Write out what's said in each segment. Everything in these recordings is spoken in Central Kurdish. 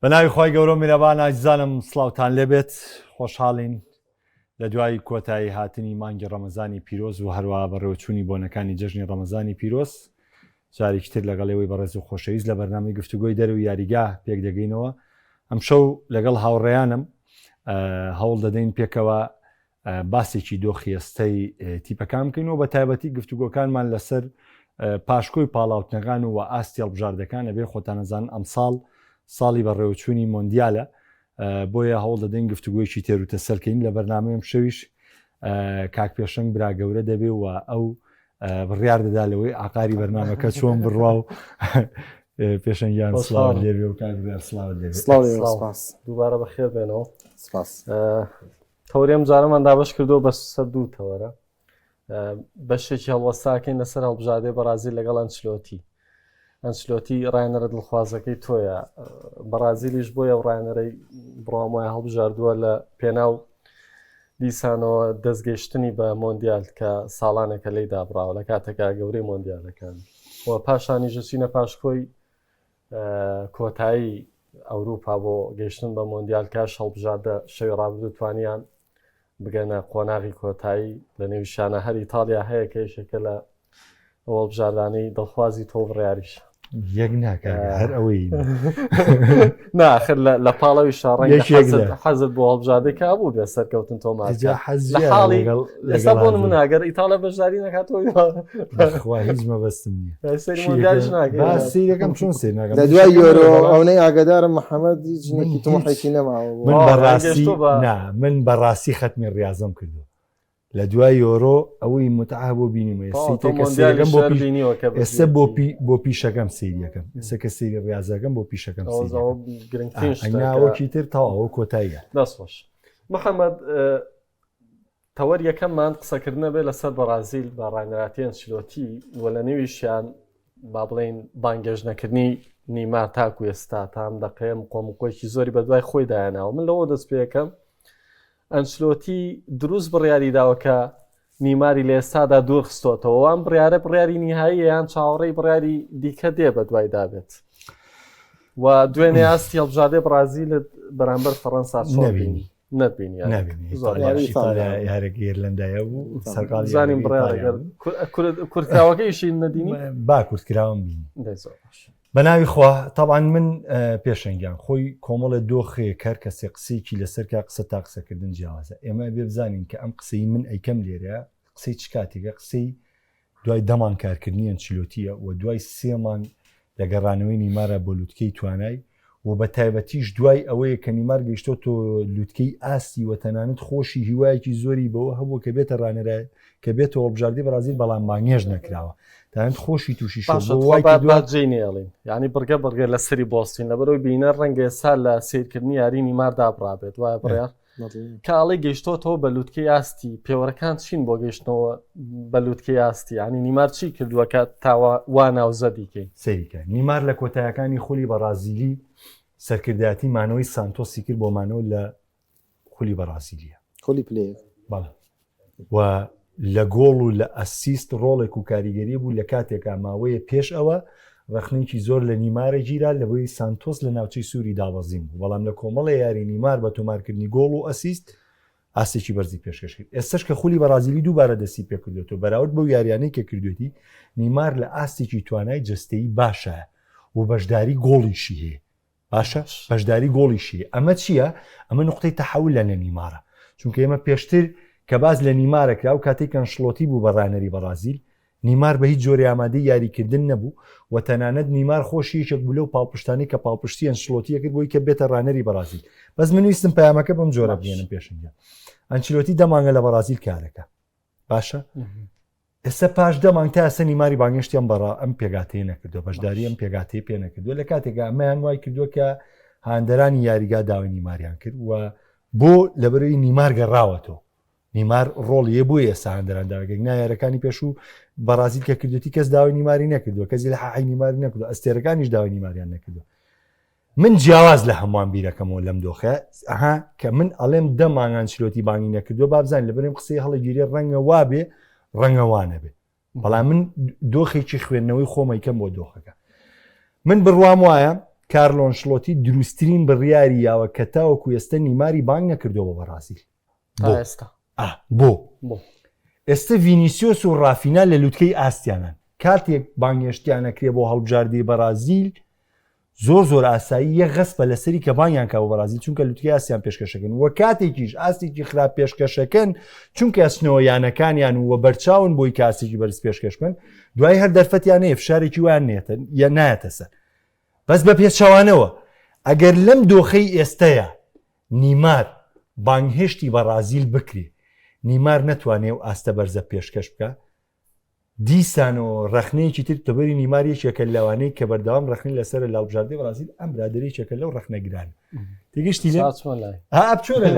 بەناوی خۆی گەورە میرەبان ئازیزانم سڵاوتان لێبێت خۆشحاڵین لە دوای کۆتایی هاتنی مانگی ڕەمەزانی پیرۆز و هەروە بەڕێوەچوونی بۆنەکانی جەژنی ڕەمەزانی پیرۆز جارێکتر لەگەڵەوەی بەڕێز و خۆشەویست لە بەرنامەی گفتوگۆی دەرەوە یاریگا پێک دەگەینەوە. ئەم شەو لەگەڵ هاوڕێیانم هەوڵ دەدەین پێکەوە باسێکی دۆخی ئێستەی تیپەکان بکەینەوە بە تایبەتی گفتوگۆکانمان لەسەر پاشکۆی پاڵاوتنەکان و ئاستی هەڵبژاردەکان ئەبێ خۆتانەزان ئەم ساڵی بەڕێوەچوونی مۆندیالە بۆیە هەوڵ دەدەین گفتوگوۆیکی تێروتە سەرکەین لە بەرنامەیەم شەویش کاک پێشنگ برا گەورە دەبێ و ئەو بڕیار دەدا لەوەی ئاقاری بەرنامەکە چۆن بڕوا و پێشنگیان سڵاو لێبێ و کاک سڵاو دووبارە بەخێر بێنەوە. تەورێم جارەمان دابش کردو بە سەر دوو تەوەرە بەشێکی هەڵوەستاکەین لەسەر هەڵبژاردەی بەرازیل لەگەڵ ئەنچلۆتی ڕایەنەرە دڵخوازەکەی تۆیە بەرازیلیش بۆیە ڕایەنەرەی بڕام وایە هەڵبژاردووە لە پێناو دیسانەوە دەستگەیشتنی بە مۆندیال کە ساڵانێکە لی دابراوە لە کاتێکا گەورەی مۆندیالەکان و پاشانی ژەچینە پاشکۆی کۆتایی ئەوروپا بۆ گەیشتن بە مۆندیال کاش هەڵبژاردە شەوی ڕابردوو توانیان بگەنە قۆناغی کۆتایی لە نێویشانە هەر ئیتالیا هەیە کە یەکێکە لە ئەوڵ بژاردانەی دڵخوازی تۆ بڕیاریش یەک ناکە هەر ئەوەی ناخر لە پاڵەوی شاڕێنگ حەزت بۆ هەڵبژاردەی کا بوو بێ سەرکەوتن تۆمە حاڵی ئێستا بۆ نموناگەر ئیتالە بەشداری نەکاتەوە هیچ مەبەستم نییەکەم چۆن سێ لە دوای یۆرۆ ئەوەی ئاگادارم محەممەد ژنێکی تۆمەحێکی نەماوە من بەڕاستی خەتمی ڕاضم کردو لە دوای یۆرۆ ئەوەی متعا بۆ بینیمە ئێستا بۆ پیشەکەم سریەکەم ئێستا کە سری ڕاضەکەم بۆ پیشەکەم گرنگەوەکی تر تاوە کۆتاییە دەستخۆش. محەممەد تەوەر یەکەممان قسەکردنە بێ لەسەر بەرازیل بە ڕایەنەراتی ئەنچلۆتی وە لە نێویشیان با بڵێن بانگێژنەکردنی نیمار تاکو ئێستا تام دەقەیەم قۆمقۆیەکی زۆری بە دوای خۆی دایاناوە. من لەوە دەست پێەکەم ئەنچلۆتی دروست بڕیاری داوە کە نیماری لە ئێستادا دوورخستۆتەوە وان بڕیارە بڕیاری نهایی یان چاوەڕێی بڕیاری دیکە دێ بە دوای دابێت و دوێنێ ئاستی هەڵبژاردەی بەرازیل بەرامبەر فەڕەنسا نەبینی یارێک ئێرلەندایە بوو زانیم بڕیار کورتراوەکەیشی نەدینی با کورتکراوم بینی بەناوی خوا طبعاً من پێشنگیان خۆی کۆمەڵە دۆخێ کار کەسێ قسەیەکی لەسەر قسە تا قسەکردن جیاوازە ئێمە بێ بزانین کە ئەم قسەی من ئەیکەم لێرە قسەی چ کاتێکە قسەی دوای دەمان کارکردنی ئەنچلۆتیە و دوای سێمان لە گەڕانەوەی نیمارە بۆ لوتکەی توانای و بە تایبەتیش دوای ئەوەیە کە نیمار گەیشتۆ تۆ لوتکەی ئاستی و تەنانەت خۆشی هیوایەکی زۆری بەوە هەبوو کە بێتە ڕانەرای کە بێتەوە بژاردی بەرازیل بەڵام بانگێژ نەکراوە تاەن خۆشی تووشی جینێڵین ینی بڕگە لە سری بۆستین لە بەرەوەی بینە ڕەنگە سا لە سیرکردنی یاری نیمار دابڕابێت وایە بڕیار کاڵی گەیشتۆتەوە بە لوتکەی ئاستی پێوەەکان چین بۆ گەیشتنەوە بە لوتکەی ئاستی ینی نیمار چی کردووە کە تاوە وا ناوزەدیکەی سەریکە نیمار لە کۆتایەکانی خولی بەرازیلی سەرکردایەتی مانەوەی سانتۆسی کرد بۆ مانەوە لە خولی بەرازیلیە خولی پلێ بەڵێ و لە گۆڵ و لە ئەسیست ڕۆڵێک و کاریگەری بوو لە کاتێکا ماوەیە پێش ئەوە ڕخنێکی زۆر لە نیمارە گیرا لەبەوەی سانتۆس لە ناوچەی سووری داوەزیم بوو بەڵام لە کۆمەڵە یاری نیمار بە تۆمارکردنی گۆڵ و ئەسیست ئاسێکی بەرزی پێشکەش کرد. ئێستش کە خولی بەرازیلی دووبارە دەستی پێ کردوێتەوە بەراورد بەو یاریانەی کە کردوێتی نیمار لە ئاستێکی توانای جستەیی باشە و بەشداری گۆڵیشی هەیە باشە بەشداری گۆڵیشی ئەمە چییە؟ ئەمە نقطەی تەحول لە نیمارە چونکە ئێمە پێشتر کە باز لە نیمارەکرا و کاتێک ئەنچلۆتی بوو بە ڕانەری بەرازیل نیمار بە هیچ جۆری ئامادەی یاریکردن نەبوو و تەنانەت نیمار خۆشی یەکێک بوو لەو پاڵپشتانی کە پاڵپشتی ئەنچلۆتیە کرد بۆی کە بێتە ڕانەری بەرازیل. بەس من ویستم پەیامەکە بەم جۆرە بێنم پێشنگە ئەنچلۆتی دەمانگە لە بەرازیل کارەکە باشە ئێستا پاش دەمانگ تا ئەسە نیماری بانگشتیان بەڕا ئەم پێگاتەیە نەکردو بەشداری ئەم پێگاتەیە پێ نەکردووە لە کاتێکا ئەمەیان وای کردووە کە هاندەرانی یاریگا داوای نیماریان کرد و بۆ لەبەرەوەی نیمار گەڕاوەتەوە نیمار ڕۆڵیە بۆ ئێستا هەندەران داواگەک نایارەکانی پێشوو بەرازیل کە کردوتی کەس داوای نیماری نەکردووە کەسی لە حەحی نیماری نەکردو ئەستێرەکانیش داوای نیماریان نەکردو. من جیاواز لە هەمووان بیرەکەمەوە لەم دۆخە ئەها کە من ئەڵێم دەمانگان چلۆتی بانگی نەکردووە بابزان لەبەرم قسەی هەڵەگیری ڕەنگە وابێ ڕەنگەوانە بێ بەڵام من دۆخێکی خوێندنەوەی خۆمەیکەم بۆ دۆخەکە من بڕوام وایە کارلۆ ئەنشلۆتی دروستترین بڕیاری یاوە کە تاوەکو ئێستا نیماری بانگ نەکردەوە بە بەرازیل ئێستا بۆ ئێستا ڤینیسیۆس و ڕافینا لە لووتکەی ئاستیانان کاتێک بانگێشتیانەکرێ بۆ هەڵبژاردی بەرازیل زۆر ئاسایی یە غەسپە لەسەری کە بانیان کا بە بەرازیل چونکە لووتکەی ئاسیان پێشکەشەکەن وە کاتێکیش ئاستێکی خراپ پێشکەشەکەن چونکە ئەسنەوەیانەکانیان وە بەرچاون بۆی کاسێکی بەرز پێشکەشکن دوای هەر دەرفەتیان نەیە فشارێکی وان نێتن یا نایەتە سەر بەس بە پێچەوانەوە ئەگەر لەم دۆخەی ئێستەیە نیمار بانگهێشتی بەرازیل بکرێ نیمار نەتوانێ و ئاستە بەرزە پێشکەش بکە دیسانەوە ڕخنەیەکی تر تەبەری نیماریەکێکە لەوانەیە کە بەردەوام ڕخنی لەسەر لەڵبژاردەی بەرازیل ئەم برادێکێکە لەو ڕخنەگران تێگەشتی لێ بچۆرە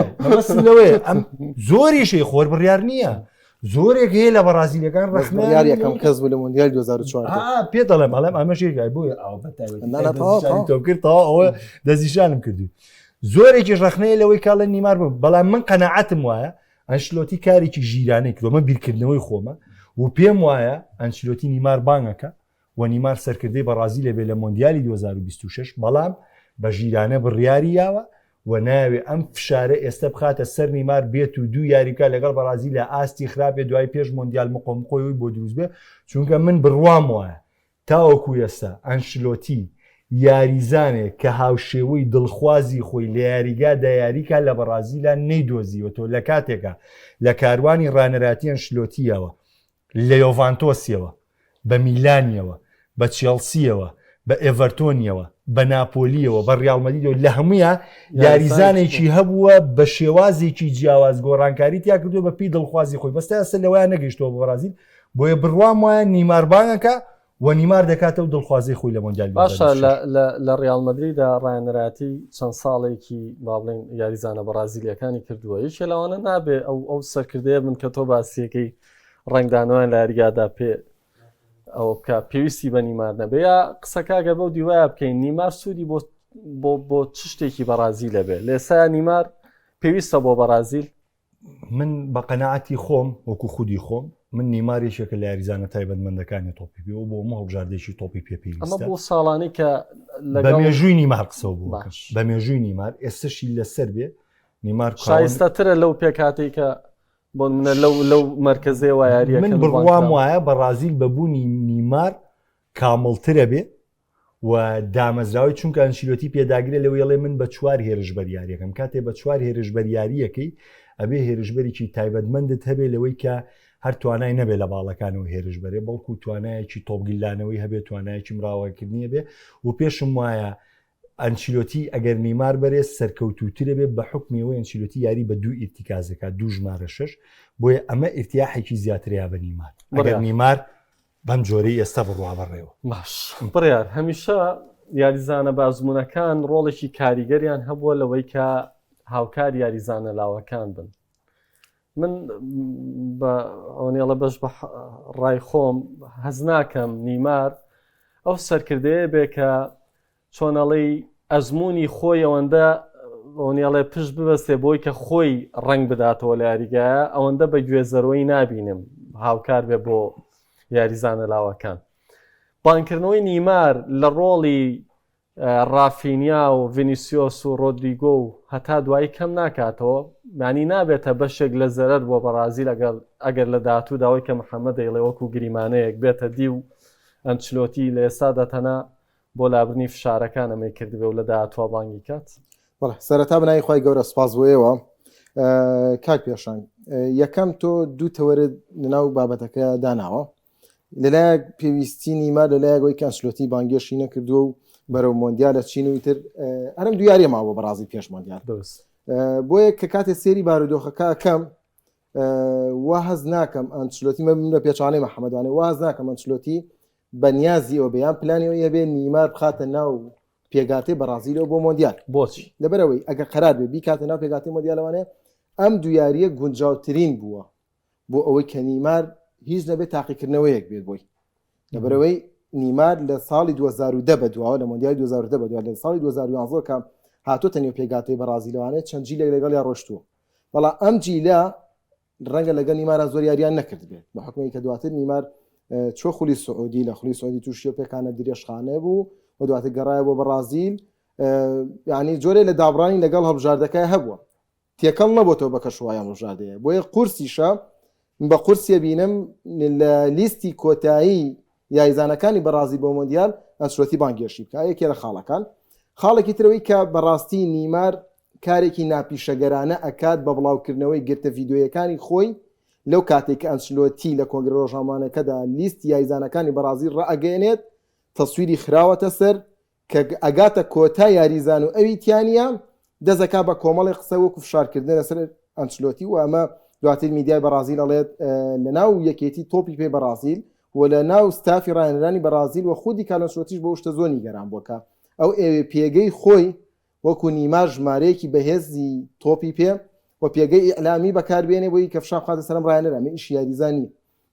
لەوەیە ئەم زۆریشی خۆر بڕیار نییە زۆرێک هەیە لە بەرازیلەکان ڕخنیار یەکەم کەس بوو لە مۆندیال 2004 پێ دەڵێم ئەڵێم ئەمەشێک بۆیە ئەو کردەوە ئەوە دەزیشانم کردو زۆرێکی ڕخنەیە لەوەی کاڵە نیمار بوو بەڵام من قەنەعەتم وایە ئەنشلۆتی کارێکی ژیرانەی کردومە بیرکردنەوەی خۆمە و پێم وایە ئەنشلۆتی نیمار بانگەکە و نیمار سەرکردەی بەرازیلە بێ لە مۆندیالی 2026 بەڵام بە ژیرانە بڕیاری یاوە و ناوێ ئەم فشارە ئێستا بخاتە سەر نیمار بێت و دوو یاریکە لەگەڵ بەرازیل لە ئاستی خراپێ دوای پێش مۆندیال مقۆمقۆیەوەی بۆ دروست بێ چونکە من بڕوام وایە تاوەکو ئێستا ئەنشلۆتی یاریزانێک کە هاوشێوەی دڵخوازی خۆی لە یاریگادا یاریکە لە بەرازیلە نەیدۆزیوە تۆ لە کاتێکە لە کاروانی ڕانەراتی ئەنشلۆتیەوە لە یۆڤانتۆسیەوە بە میلانیەوە بە چێڵسیەوە بە ئێڤەرتۆنیەوە بە ناپۆلیەوە بە ڕیاڵمەدیدەوە لە هەمویە یاریزانێکی هەبووە بە شێوازێکی جیاواز گۆڕانکاری تیا کردووە بە پێی دڵخوازی خۆی بەستا ئەستا لەوەیان نەگەیشتەوە بە بەرازیل بۆیە بڕوام وایە نیمار بانگەکە و نیمار دەکاتە و دڵخوازی خۆی لە مۆندیال باشە لە ڕیاڵمەدریدا ڕایەنەراتی چەند ساڵێکی با بڵێن یاریزانە بەرازیلیەکانی کردووە یەکێ لەوانە نابێ ئەو سەرکردەیە من کە تۆ باسیەکەی ڕنگدانەوەیان لە یاریگادا پێ ئەو بکە پێویستی بە نیمار نەبێ یا قسەکگە بەو دیوایە بکەین نیمار سوودی بۆ چ شتێکی بەرازیل لەبێ لێسا نیمار پێویستە بۆ بەرازیل من بە قەنەعەتی خۆم وەکو خودی خۆم من نیمارێکێکە لە یاریزانە تایبەتمەندەکانی تۆپی پێەوە بۆ مە هەڵبژاردێکی تۆپی پێپیویستە ئەمە بۆ ساڵانی کە بە مێژووی نیمار قسە بوو بە مێژووی نیمار ئێستاشی لەسەر بێ نیمار شایستەترە لەو پێکاتی کە بۆ منە لەو مرکزێ و یاریە من بڕوام وایە بەرازیل بەبوونی نیمار کامڵترە بێ و دامەزراوی چونکە ئەنشیلۆتی پێداگرێت لەوەی ئەڵێ من بە 4 هێرشبەر یاریەکەم کاتێ بە 4 هێرشبەر یاریەکەی ئەبێ هێرشبەرێکی تایبەتمەندت هەبێ لەوەی کە هەر توانای نەبێت لە باڵەکانەوە هێرشبەرێ بەڵکو توانایەکی تۆپگیلانەوەی هەبێت توانایەکی مراوەکردنیە بێ و پێشم وایە ئەنشیلۆتی ئەگەر نیمار بەرێز سەرکەوتوترە بێت بە حکمیەوەی ئەنشیلۆتی یاری بە 2 ئیرتیکازەکە 2 ژمارە 6 بۆیە ئەمە ئرتیاحێکی زیاتریا بە نیمار ئەگەر نیمار بەم جۆرەی ئێستا بڕوا بەڕێوە باش بڕیار هەمیشە یاریزانە بازمونەکان ڕۆڵێکی کاریگەریان هەبووە لەوەی کە هاوکار یاریزانە لاوەکان بن من بە ئەوەنێڵە بەش بە ڕای خۆم هەز ناکەم نیمار ئەو سەرکردەیە بێ کە چۆنەڵی ئەزمموی خۆی ئەوەندە ئەوەنێڵێ پشت ببەستێ بۆی کە خۆی ڕنگ بداتەوە لە یاریگایە ئەوەندە بە گوێزەرەوەی نابینم هاوکار بێ بۆ یاریزانە لاوەکان بانکردنەوەی نیمار لە ڕۆڵی ڕافینیا و ڤینیسیۆس و ڕۆدریگۆ و هەتا دوایی کەم ناکاتەوە معنی نابێتە بەشێک لە زەرەر بۆ بەرازیل ئەگەر لە داهاتوو داوای کە محەممەد دەیڵێ وەکو گریمانەیەک بێتە دی و ئەنچلۆتی لە ئێستا دەتەنا بۆ لابرنی فشارەکان ئەمەی کردبێ و لە داهاتوە بانگی کات سەرەتا بنای خۆی گەورە سپاس بۆیەوە کاک پێشان یەکەم تۆ دوو تەوەرە لەناو بابەتەکە داناوە لەلایەک پێویستی نیمار لەلایەکەوەی کەنسلۆتی بانگێشی نەکردووە و بەرەو مۆندیالە چین و تر هەرم دویاری ماوە بەڕازی پێش مۆندیال بۆیە کە کاتێ سێری بارودۆخەکە کەم وا هەز ناکەم ئەنچلۆتی مە لە پێچانەی محەممەدوانێ وا هەز ناکەم ئەنچلۆتی بەنیازیەوە بەیان پلانیەوە یەبێ نیمار بخاتە ناو پێگاتی بەرازیلەوە بۆ مۆندیال بۆچی لەبەرەوەی ئەگە قەرار بێ بیکاتە ناو پێگاتی مۆندیالەوانێ ئەم دویاریە گونجاوترین بووە بۆ ئەوەی کە نیمار هیچ نەبێت تاقیکردنەوەیەک بێت بۆی لەبەرەوەی نیمار لە ساڵی 2010 بەدواوە لە مۆندیال 2010 بەدوا لە ساڵی 2011 کە هاتۆتە نێو پێگاتی بەرازیلەوانێت چەند جیلێک لەگەڵ یا ڕۆشتووە بەڵام ئەم جیلە ڕەنگە لەگەڵ نیمارە زۆر یاریان نەکرد بێت بە حکمی کە دواتر نیمار چۆ خولی سعودی لە خولی سعودی تووشی و پێکانە درێژخانە بوو و دواتر گەڕایە بۆ بەرازیل یعنی جۆرێ لە دابڕانی لەگەڵ هەڵبژاردەکەی هەبووە تێکەڵ نەبووەوە بە کەشوایان هەڵبژاردەیە بۆیە قورسیشە بە قورسیە بینم لە لیستی کۆتایی یاریزانەکانی بەرازیل بۆ مۆندیال ئەنچلۆتی بانگێشی بکە یەکێ لە خاڵێکی ترەوەی کە بەڕاستی نیمار کارێکی ناپیشەگەرانە ئەکات بە بڵاوکردنەوەی گرتە ڤیددیۆیەکانی خۆی لەو کاتێک کە ئەنچلۆتی لە کۆنگرە ڕۆژنامانەکەدا لیست یاریزانەکانی بەرازیل ڕائگەێنێت تەسویری خراوەتە سەر کە ئەگاتە کۆتا یاریزان و ئەوی تیانە دەزەکا بە کۆمەڵی قسە وەکو فشارکردن لەسەر ئەنچلۆتی و ئەمە دواتر میدیای بەرازیل ئەڵێت لە ناو یەکێتی تۆپی پێ بەرازیل و لە ناو ستافی ڕاهێنەرانی بەرازیل و خودی کارلۆنچلۆتیش بە شتە زۆنی گەران بووکە ئەو پێگەی خۆی وەکو نیمار ژمارەیەکی بەهێزی تۆپی پێ و پێگەی ئیعلامی بەکاربێنێ بۆی کە فشار بخاتە سەرم ڕاهێنەر ئەمە ئیش یاریزانی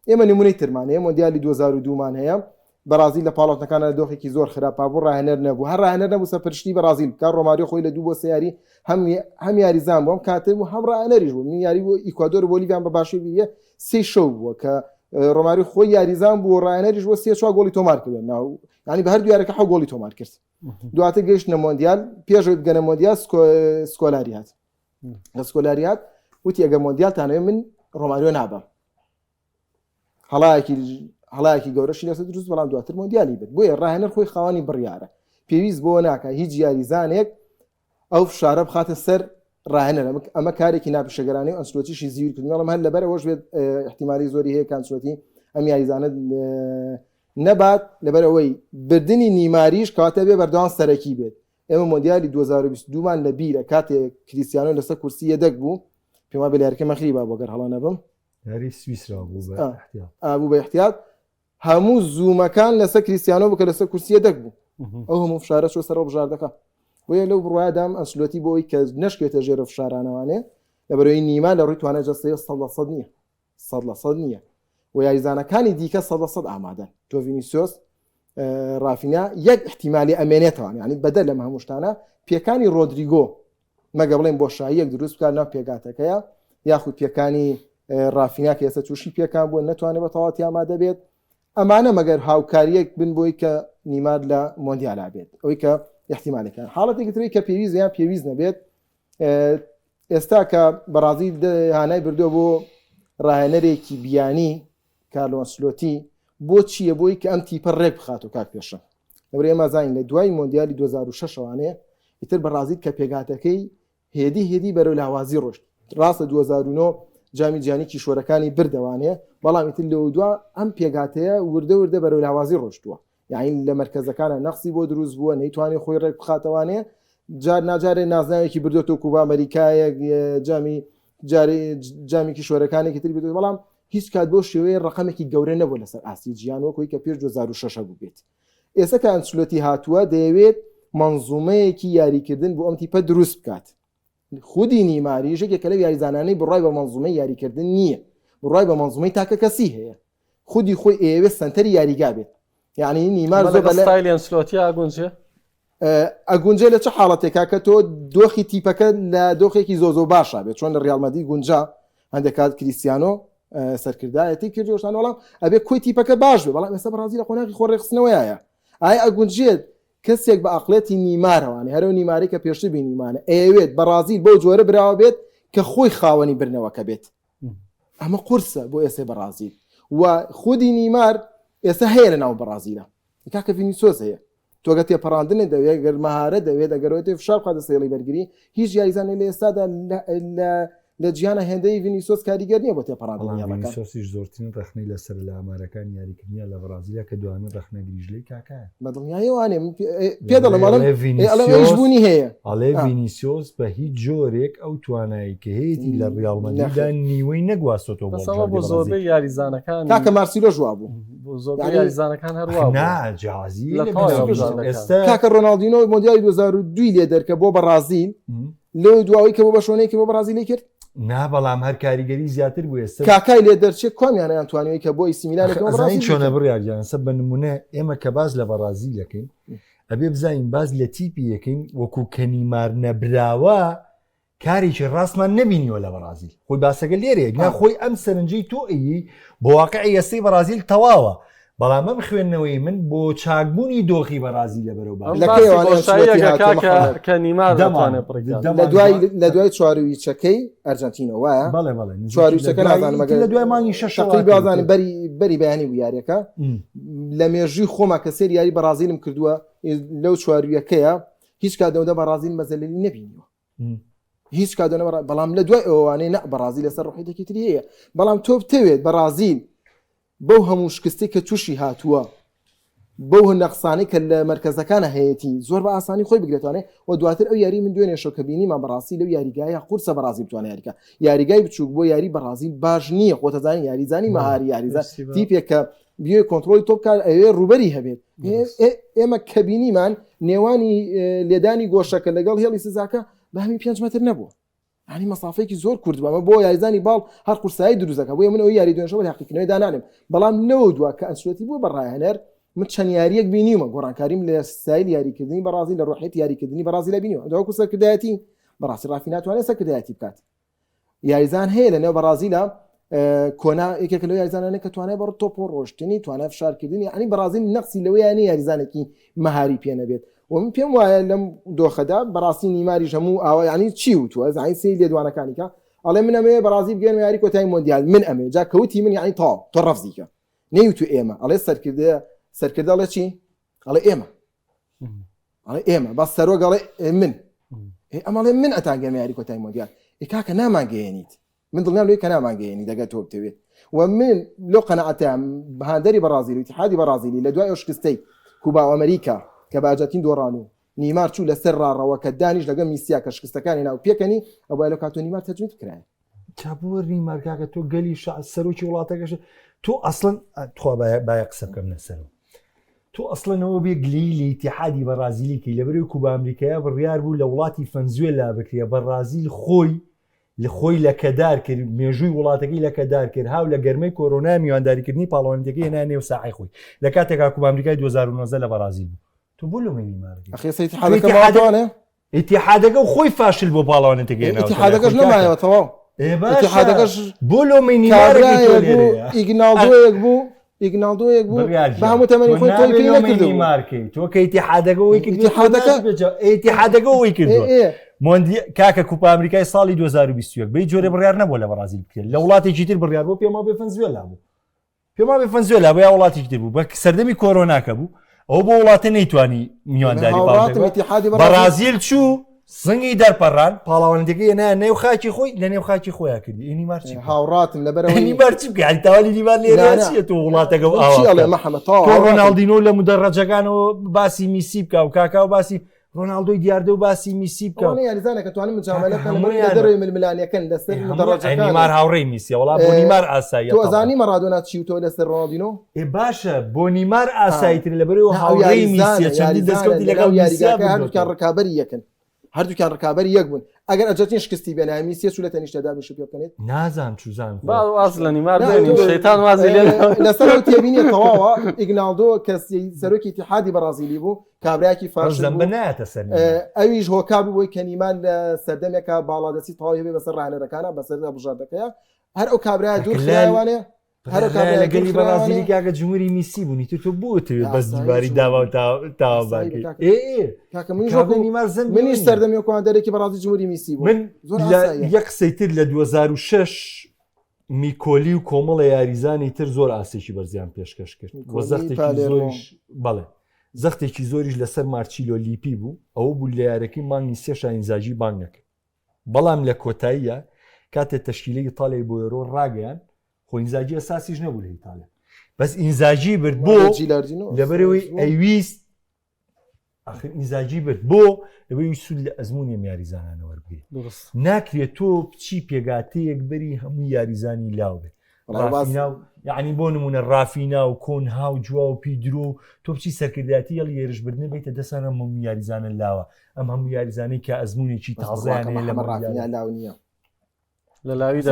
ئێمە نمونەی ترمانەیە مۆندیالی 2002مان هەیە بەرازیل لە پاڵەتەکانە دۆخێکی زۆر خراپا بوو ڕاهێنەر نەبوو هەر ڕاهێنەر نەبوو سەرپشتی بەرازیل کار ڕۆماریۆ خۆی لە 2 بۆ 3 یاری هەم یاریزان بووم کاتم و هەم ڕاهێنەریش بوو یاری بۆ ئیکوادۆر بۆلیڤیان بە باشی بیە 3 شەو بووە کە ڕۆماریۆ خۆی یاریزان بوو ڕاهێنەریش بۆ 3 گۆڵی تۆمار کردن ناو ینی بە هەردوو یارەکە 7 گۆڵی تۆمار کرد دواتر گەیشتە مۆندیال پێشەوەی بگەنە مۆندیال سکۆلاری هات لە سکۆلاری هات وتی ئەگەر مۆندیالتانەوێ من ڕۆماریۆ نابم هەڵایەکی گەورەشی لەسەر دروست بەڵام دواتر مۆندیالی بێت بۆیە ڕاهێنەر خۆی خاوەنی بڕیارە پێویست بۆ ناکە هیچ یاریزانێک ئەو فشارە بخاتە سەر ڕاهێنەر ئەمە کارێکی ناپیشەگەرانی و ئەنچلۆتیشی زیورکردنەوەڵم هەر لەبەر ئەوەش بێت احتیمالی زۆری هەیە کە ئەنچلۆتی ئەم یاریزانە نەبات لەبەر ئەوەی بردننی نیماریش کاتە بێ بەردەوام سەرەکی بێت ئێمە مۆندیالی 2022مان لە بیرە کاتێک کریستیانۆ لەسەر کورسی یەدەک بوو پێما بە یارکە مەخری با بۆگەر هەڵا نەبم یاری سویسرا بوو بە احتیاط هەموو زوومەکان لەسەر کریستیانۆ بکە لەسەر کورسی یەدەک بوو ئەو هەموو فشارە چۆ سەر بژاردەکە بۆیە لەو بڕوایدام ئەنچلۆتی بۆی کە نشکێتە ژێرە فشارانەوانێ لەبەرەوەی نیما لە ڕووی توانای جەستەیە 100% نییە 100% نییە و یاریزانەکانی دیکە 100% ئامادەن تۆ ڤینیسیۆس ڕافینیا یەک احتیمالی ئەمێنێتەوە ینی بەدەل لەمە هەموو شتانە پێکانی ڕۆدریگۆ مەگە بڵێن بۆ شایەک دروست بکات ناو پێگاتەکەیە یاخود پێکانی ڕافینیا کە ئێستا تووشی پێکان بوون نەتوانێت بە تەواوی ئامادە بێت ئەمانە مەگەر هاوکاریەک بن بۆی کە نیمار لە مۆندیالا بێت ئەوەی کە احتیمالەکان حاڵەتێکی تری کە پێویست یان پێویست نەبێت ئێستا کە بەرازیل هانای بردووە بۆ ڕاهێنەرێکی بیانی کارلۆ ئەنچلۆتی بۆ چییە بۆی کە ئەم تیپە ڕێک بخات و کاک پێشە لەبەر ئێمە زانین لە دوای مۆندیالی 2006 وانەیە ئیتر بەرازیل کە پێگاتەکەی هێدی بەرەو لاوازی ڕۆشت ڕاستە 2009 جامی جیانی کیشۆرەکانی بردەوانێ بەڵام ئیتر لەو دوا ئەم پێگاتەیە وردە بەرەو لاوازی ڕۆشتووە یعنی لە مرکزەکانە نەخسی بۆ دروست بووە نەیتوانێت خۆی ڕێک بخاتەوانێ جار ناجارێ نازناوێکی بردوێتەوە کوبا ئەمریکایەک جامی کیشۆرەکانێکی تری بدوێت بەڵام هیچ کات بۆ شێوەیە ڕقمێکی گەورە نەبوو لەسەر ئاسی جیان وەکوی کە پێش 2006 بوو بێت ئێستا کە ئەنچلۆتی هاتووە دەیەوێت منزومەیەکی یاریکردن بۆ ئەم تیپە دروست بکات خودی نیماریش یەکێکە لەو یاریزانانەی بڕای بە منزومەی یاریکردن نییە بڕای بە منزومەی تاکە کەسی هەیە خودی خۆی ئێوێت سنتەری یاریگا بێت یعنی نیمار زۆر ستایلی ئەنچلۆتی ئەگونجێ لە چه حاڵەتێکا کە تۆ دۆخی تیپەکە لە دۆخێکی زۆ باشە بێت چۆن لە ڕیالمەدی گونجا هەندێک کات کریستیانۆ سەرکردایەتی کردوشان وەڵام ئەبێ کۆی تیپەکە باش بێ بەڵام ئێستا بەرازیل لە قۆناغی خۆڕێخستنەوەیە ئایا ئەگونجێت کەسێک بە ئەقلێتی نیمارەوانێ هەرو نیماری کە پێشتر بینیمانە ئەوێت بەرازیل بۆ جۆرە براوە بێت کە خۆی خاوەنی برنەوەکە بێت ئەمە قورسە بۆ ئێستا بەرازیل و خودی نیمار ئێستا هەیە لە ناو بەرازیلە کاکە ڤینیسیۆس هەیە تۆگە تێپەڕاندنێ دەوێت گەرمەهارە دەوێت ئەگەرەوەی فشار بخاتە سێڵی بەرگری هیچ یاریزانێ لە ئێستادا لە جیانە هێندەی ڤینیسیۆس کاریگەر نییە بۆ تێپەڕاندنیسۆسیش زۆرترین ڕخنەی لەسەر لە ئەمارەکان یاریکردنیە لە بەرازیلیا کە دوانە ڕخنە گریژلەی کاکە بەدڵنیایەوانێ پێ دەڵێ بوونی هەیە ئەڵێ ڤینیسیۆس بە هیچ جۆرێک ئەو توانایی کە هەیەی لە ڕیالمەدیدا نیوەی نەگواستۆ بۆ زۆربەی یاریزانەکان کاکە مارسیلۆ ژوا بوو یاریزانەکان هەروە ناجیازی ئێستا کاکە ڕۆناڵدینۆ مۆندیالی 2002 لێ دەرکە بۆ بەرازیل لەو دواوی کە بۆ بە شوێنێکی بۆ بەرازیلی کرد نا بەڵام هەر کاریگەری زیاتر بوو ئێستا کاکای لێ دەرچێت کۆمیانیان توانیوی کە بۆی سیمیلانەکە چۆنە بڕیارجانسە بە نمونە ئێمە کە باز لە بەرازیل یەکەین ئەبێ بزانین باز لە تیپی یەکەین وەکو کەنیمار نەبراوە کارێکی ڕاستمان نبینیوە لە بەرازیل خۆی باسەکە لێرەیە خۆی ئەم سەرنجەی تۆ ئەیی بۆ واقعی ئێستەی بەرازیل تەواوە بەڵام ئەم خوێندنەوەی من بۆ چاکبوونی دۆخی بەرازیل لە بەرەو باش کە نیمار لە دوای چوارویچەکەی ئەرجنتینە وایە چوارویچەکە لە دوای مانگی شەش بازانانی بەری بەیانی بوو یاریەکە لە مێژووی خۆما کە سێر یاری بەرازیلم کردووە لەو چوارویەکەیە هیچ کاتەوەدا بەرازیل مەزەللی نەبینیوە هیچ کاتەوە بەڵام لە دوای ئەوانەی نە بەرازیل لەسەر ڕوحیدێکی تری هەیە بەڵام تۆ بتەوێت بەرازیل بەو هەموو شکستی کە تووشی هاتووە بەو نەقسانی کە لە مەرکەزەکانە هەیەی زۆر بە ئاسانی خۆی بگرێتوانێت و دواتر ئەو یاری من دوێنێ شەکە بینیمان بەڕاستی لەو یاریگایە قورسە بەرازیل بتوانێت یاریکە یاریگای بچووک بۆ یاری بەرازیل باش نییە خۆتەزانانی یاریزانی مەهاری یاریزان تیپێک کە بیێ کۆنتترۆلی تۆ بکار ئەوێ ڕوبەری هەبێت ئێمە کە بینیمان نێوانی لێدانی گۆشەکە لەگەڵ هێڵی سزاکە بە هەمی 5 متر نەبووە ینی مەسافەیەکی زۆر کورد بووە بۆ یاریزانی باڵ هەر قورسایی دروستەکە بۆیە من ئەو یاری دوێنشەوە حقیقەتەوەی دانانێم بەڵام لەوە دووە کە ئەنسوەتی بوو بەڕاهێنەر من چەند یاریەک بینیومە گۆڕانکاریم لە سایل یاریکردنی بەرازیل لە ڕوحێت یاریکردنی بەرازیل بینیوە داوەکو سەرکردایەتی بەڕاستی ڕافی ناتوانێت سەرکردایەتی بکات یاریزان هەیە لە نێو بەرازیلە کۆنا یەکێک لەو یاریزانانە کە توانێت بەڕ تۆپ و ڕۆشتنی توانێت فشارکردنی ینی بەرازیل نەقسی لەوەیانی یاریزانێکی مەهاری پێ نەبێت ومن پێم وایە لەم دۆخەدا بەڕاستی نیماریش هەموو ئاوا ینی چی وتووە زانی سی لێدوانەکانیکە ئەڵێ من ئەمێ بەرازیل بگەێن یاری کۆتایی مۆندیال من ئەمێ جا کەوتی من ینی تۆ ڕەفزیکە نەیوتو ئێمە ئەڵێ سەرکردە ئەڵێ چی ئەڵێ ئێمە بەس سەرۆگەڵێ من ئەمەڵێ من ئەتانگەم یاری کۆتایی مۆندیال کاکە نامانگەێنیت من دڵنیام لێ کە نامانگەێنی دەگەت تۆ بتەوێت و من لۆ قەنەعەتەم بەهاندەری بەرازیل و ئیتیحادی بەرازیلی لە دوای ئەو شکستەی کوبا و ئەمریکا کە بە ئەرجەنتین دۆڕان و نیمار چوو لەسەر ڕاڕەوە کە دانیش لەگەڵ میسیا کە شکستەکانی ناو پێکەنی ئەوە لە کاتۆ نیمار تەجوید بکرایە چابوو نیمارکاکە تۆ گەلی سەرۆکی وڵاتەکەش تۆ ئەسڵەن تخوا باە قسە بکەم لەسەرەوە تۆ ئەسڵەنەوە بێ گلی لە ئیتیحادی بەرازیلیکەی لەبەرەوەی کوبا ئەمریکایە بڕیار بوو لە وڵاتی فەنزوێلا بکرێ بەرازیل خۆی لە کەدار کرد مێژووی وڵاتەکەی لە کەدار کرد هاو لە گەرمەی کۆرۆنا میوانداریکردنی پاڵەوەندەکەی هێنا نێو ساحی خۆی لە کاتێکا کوبا ئەمریکای 2009 لە بەرازیل بوو تۆ بۆ لەمە نیمارە ئیتیحادەکە و خۆی فاشل بۆ پاڵەوەندەکەی ئیتیحادەکەش نەمایەوە تەواو ئیتیحادەکەش بۆ لەمە نیمارە ئیگناڵدۆیەک بوو ئیگناڵدۆیەک بوو بە هەموو تەمەنی خۆی تۆی پێی نەکردو مارکەی تۆ کە ئیتیحادەکەەوەی ئیتیحادەکەەوەی کردو کاکە کوپا ئەمریکای ساڵی 2021 بەی جۆرە بڕیار نەبوو لە بەرازیل بکرێت لە وڵاتێکی تر بڕیار بۆ پێما بێ فەنزوێلا بوو پێما بێ فەنزوێلا بۆ یا وڵاتێکی تر بوو بە سەردەمی کۆرۆناکە بوو ئەو بۆ وڵاتە نەیتوانی میوانداری بەرازیل چوو زنگی دەرپەڕان پاڵاوەندەکەی نێو خاکی خۆی لە نێو خاکی خۆیان کردی ئینی مارچی هاوڕاتم لەبەرەوەی نیمارچی بکە تاوانی نیمار لێرە تۆ وڵاتەکە ڕۆناڵدینۆ لە مدەڕەجەکانەوە باسی میسی بکە و کاکا و باسی ڕۆناڵدۆی دیاردە و باسی میسی بکە یاریزانە کە توانم مجاملەکە دەروی ململانیەکەن لەسەر مدەڕەجەکان نیمار هاوڕێی میسیە وڵا بۆ نیمار ئاسایی تۆ ئەزانی مەرادۆنا چی و تۆ لەسەر ڕۆناڵدینۆ باشە بۆ نیمار ئاساییتر لەبەرەوە هاوڕێی میسیە چەندی دەستکەوتی لەگەڵ یاریگاکە هەردووکیان ڕکابەری یەکن هەردووکیان ڕکابەری یەک بوون ئەگەر ئەجەتین شکستی بێنە میسیە چوو لە تەنیشتەدا بشو پێ بکەنێت نازان چوزان واز لە نیمار شەیتان وازی لەسەر تێبینی تەواوە ئیگناڵدۆ کەسی سەرۆکی ئیتیحادی بەرازیلی بوو کابراایکی فاشل بنایەتە سەر ئەویش هۆکا بوو بۆی کە نیمان لە سەردەمێکە باڵادەسی تەواوی بێ بەسەر ڕاهێنەرەکانە بەسەر بژاردەکەیە هەر ئەو کابرا دوور خراوانێ لەگەلی بەرازیلی کاکە جمهوری میسی بوونی تو بۆ بەس دیواری داوا منیش سەردەمیەکان دەرێکی بەڕاستی جمهوری میسی بوو من یەک قسەی تر لە 2006 میکۆلی و کۆمەڵە یاریزانی تر زۆر ئاسێکی بەرزیان پێشکەش کرد بەڵێ زەختێکی زۆریش لەسەر مارچیلۆ لیپی بوو ئەوە بوو لە یارەکەی مانگی سێ ئینزاژی بانگ نەکرد بەڵام لە کۆتاییە کاتێ تەشکیلەی ئیتاڵیای بۆ یۆرۆ ڕاگەیان خۆ ئینزاجی ئەساسیش نەبوو لە ئیتالیا بەس ئینزاجی برد بۆ لەبەرەوەی ئەیویست ئینزاجی برد بۆ لەبەرەوەی سود لە ئەزمموی یاریزانانە وەربگرێت ناکرێت تۆ بچی پێگاتەیەک بەری هەموو یاریزانی لاو بێت یعنی بۆ نمونە ڕافینا و کۆنها و جووا و پیدرۆ تۆ بچی سەرکردایەتی هەڵ ێرشبردنە بیتە دەسانە هەموو یاریزانە لاوە ئەم هەموو یاریزانەی کە ئەزمموێکی تازیانەیە لە ڕافینا لاو نییە لە لاوی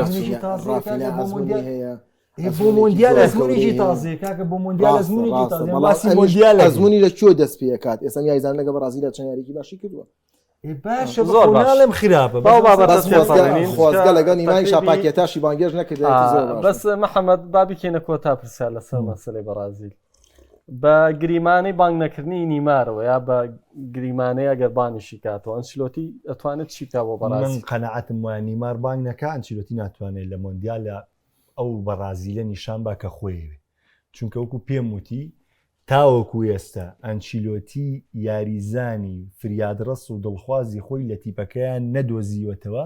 بۆ مۆندیال ئەزمموێکی تازێ کاکە بۆ مۆندیال ئەزمموێکی ئەزمموی لە کوێ دەست پێکات ئێستا یاریزان لەگە بەرازیل چەند یاریکی باشی کردووە باشە زۆرڵم خراپە خۆزگە لەگەڵ نیمای شاپاکێتاشی بانگێژ نەکرد بەس محەممەد بابی کێنە کۆتا پرسیار لەسەر مەسەلەی بەرازیل بە گریمانەی بانگ نەکردنی نیمارەوە یا بە گریمانەیە گەربانیشی کاتەوە ئەنچلۆتی ئەتوانێت چیکە بۆ من بەڕاستی قەنەعەتم وایە نیمار بانگ نەکە ئەنچلۆتی ناتوانێت لە مۆندیالە ئەو بەڕازیلە نیشان با کە خۆیوێ چونکە وەکو پێم وتی تاوەکو ئێستا ئەنچیلۆتی یاریزانی فریادڕەس و دڵخوازی خۆی لە تیپەکەیان نەدۆزیوەتەوە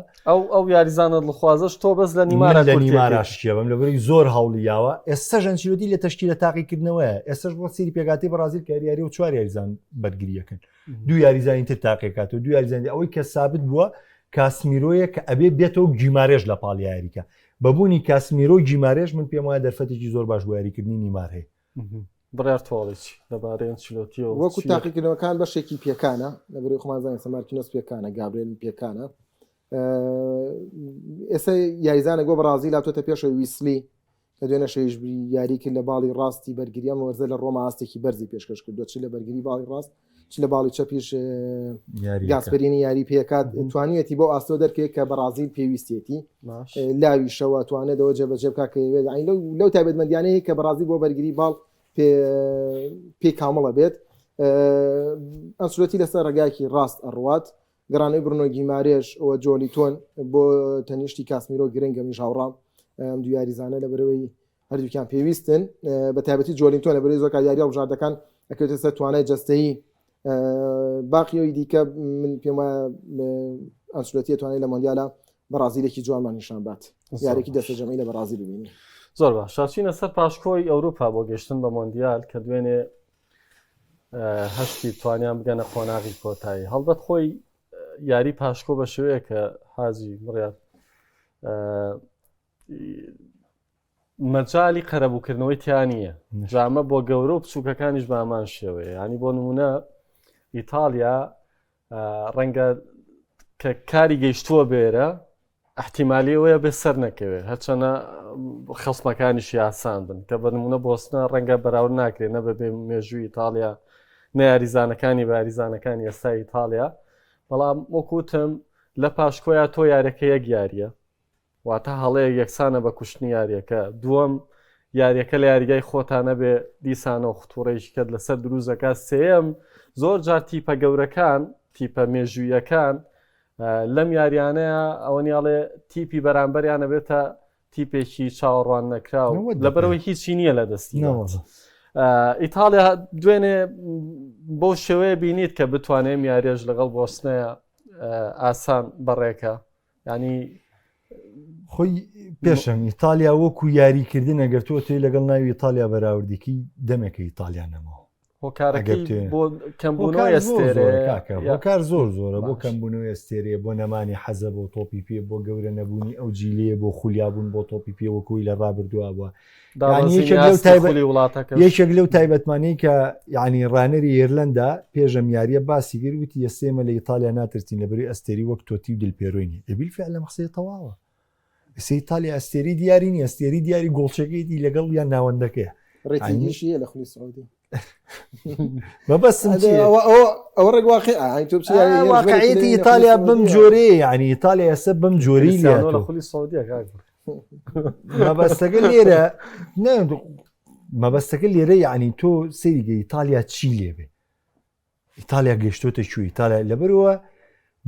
ئەو یاریزانە دڵخوازش تۆ بەس لە نیمارە لە نیمارە نیماراشیەوەم لەبەری زۆر هەوڵیاوە ئێستا ئەنچیلۆتی لە تەشکیلە تاقیکردنەوەیە ئێستش بۆ سری پێگاتی بەرازیل کاریاری و 4 یاریزان بەرگریەکەن دوو یاریزانی تر تاقیکاتەوە دوو یاریزانی ئەوەی کە سابت بووە کاسمیرۆیە کە ئەبێ بێتەوە گیمارێژ لە پاڵ یاریکە بەبوونی کاسمیرۆ گیمارێژ من پێم وایە دەرفەتێکی زۆر باش بۆ یاریکردنی نیمار هەیە بڕیار تۆڵێکی دەبارەی ئەنچلۆتیەوە وەکو تاقیکردنەوەکان بەشێکی پێکانە لەبەرەوەی خۆمانزانین سەمارکینۆس پێکانە گابرێل پێکانە ئێستا یاریزانە گۆ بەرازیل هاتوۆتە پێشەوەی ویسلی کە دوێنە شەیژبری یاری کرد لە باڵی ڕاستی بەرگریە وەرزە لە ڕۆما ئاستێکی بەرزی پێشکەش کردو چی لە بەرگری باڵی ڕاست چی لە باڵی چەپیش گاسپەرینی یاری پێکات توانیەتی بۆ ئاستۆ دەرکێت کە بەرازیل پێویستێتی لاوی شەوە توانێتەوە جێبەجێ بکاکەوێت لەو تایبەتمەندیانەیە کە بەرازیل بۆ بەرگری باڵ پێ کامەڵە بێت ئەنچلۆتی لەسەر ڕێگایەکی ڕاست ئەڕوات گەڕانەی برنۆ گیمارێژ ئەوە جۆلی تۆن بۆ تەنیشتی کاسمیرۆ گرنگە میژاوڕام دو یاریزانە لە بەرەوەی هەردووکیان پێویستن بە تایبەتی جۆلینتۆن لە بەرەوەی زۆر یاری هەڵبژاردەکان ئەکەوێتە سەر توانای جەستەیی باقیەوەی دیکە من پێم وایە ئەنچلۆتی توانای لە مۆندیالە بەرازیلێکی جوانمان نیشان بات یارێکی دەستەجەمەی لە بەرازیل ببینی زۆر باش شاچینە سەر پاشکۆی ئەوروپا بۆ گەشتن بە مۆندیال کە دوێنێ هەشتی توانیان بگەنە قۆناغی کۆتایی هەڵبەت خۆی یاری پاشکۆ بە شێوەیە کە حاجی بڕیار مەجای قەرەبووکردنەوەی تیانە جامە بۆ گەورە و بچووکەکانیش بامان شێوەیە ینی بۆ نمونە ئیتالیا ڕەنگە کە کاری گەیشتووە بێرە احتیمالیەوەیە بێ سەر نەکەوێت هەرچەنە خەسمەکانیشی ئاسان بن کە بە نمونە بۆستنە ڕەنگە بەراورد ناکرێت نە بەبێ مێژووی ئیتالیا نەیاریزانەکانی بە یاریزانەکانی ئێستای ئیتالیا بەڵام وەکوتم لە پاشکۆیە تۆ یاریەکە یەک یاریە واتە هەڵەیە یەکسانە بە کوشتنی یاریەکە دووەم یاریەکە لە یاریگای خۆتانە بێ دیسانە و خوتوڕێژی کرد لەسەر دروزەکە سێم زۆر جار تیپە گەورەکان تیپە مێژوویەکان لەم یاریانەیە ئەوەنیاڵێ تیپی بەرامبەریانە بێتە تیپێکی چاوەڕوان نەکرا و لەبەرەوەی هیچی نییە لە دەستی ئیتالیا دوێنێ بۆ شێوەیە بینیت کە بتوانێت یاریێژ لەگەڵ بۆستنەیە ئاسان بەڕێکە ینی خۆی پێشم ئیتالیا وەکو یاریکردن ئەگەر تۆ توی لەگەڵ ناوی ئیتالیا بەراوردێکی دەمێکە ئیتالیا نەمەوە هۆکارەکەی بۆ کەمبوونەوەی ئەستێرەکار زۆر زۆرە بۆ کەمبوونەوەی ئەستێرەیە بۆ نەمانی حەزە بۆ تۆپی پێ بۆ گەورە نەبوونی ئەو جیلەیە بۆ خولیا بوون بۆ تۆپی پێ وەکوی لە ڕابردووە بووە یەکێک لەو تایبەتمانەی کە یعنی ڕانەری ئێرلەندا پێشەم یاریە باسی کرد وتی ئێسێمە لە ئیتالیا ناترسین لەبەری ئەستێری وەک تۆتی و دلپێرۆینی ئەبیل فعلا لە مەخسەیە تەواوە ئیتالیا ئەستێری دیارینی ئەستێری دیاری گۆڵچەکەیەتی لەگەڵ یان ناوەندەکەیە ڕێتیشیە لە خولی سعودی مەبەستم ئەوە ڕێک واقعیەتی ئیتالیا بم جۆرەیە یعنی ئیتالیا ئێستا بم جۆری لە خولی سعودی مەبەستەکە لێرە مەبەستەکە لێرە یعنی تۆ سەیریگە ئیتالیا چی لێبێ ئیتالیا گەشتۆتە کوێ ئیتالیا لەبەرەوە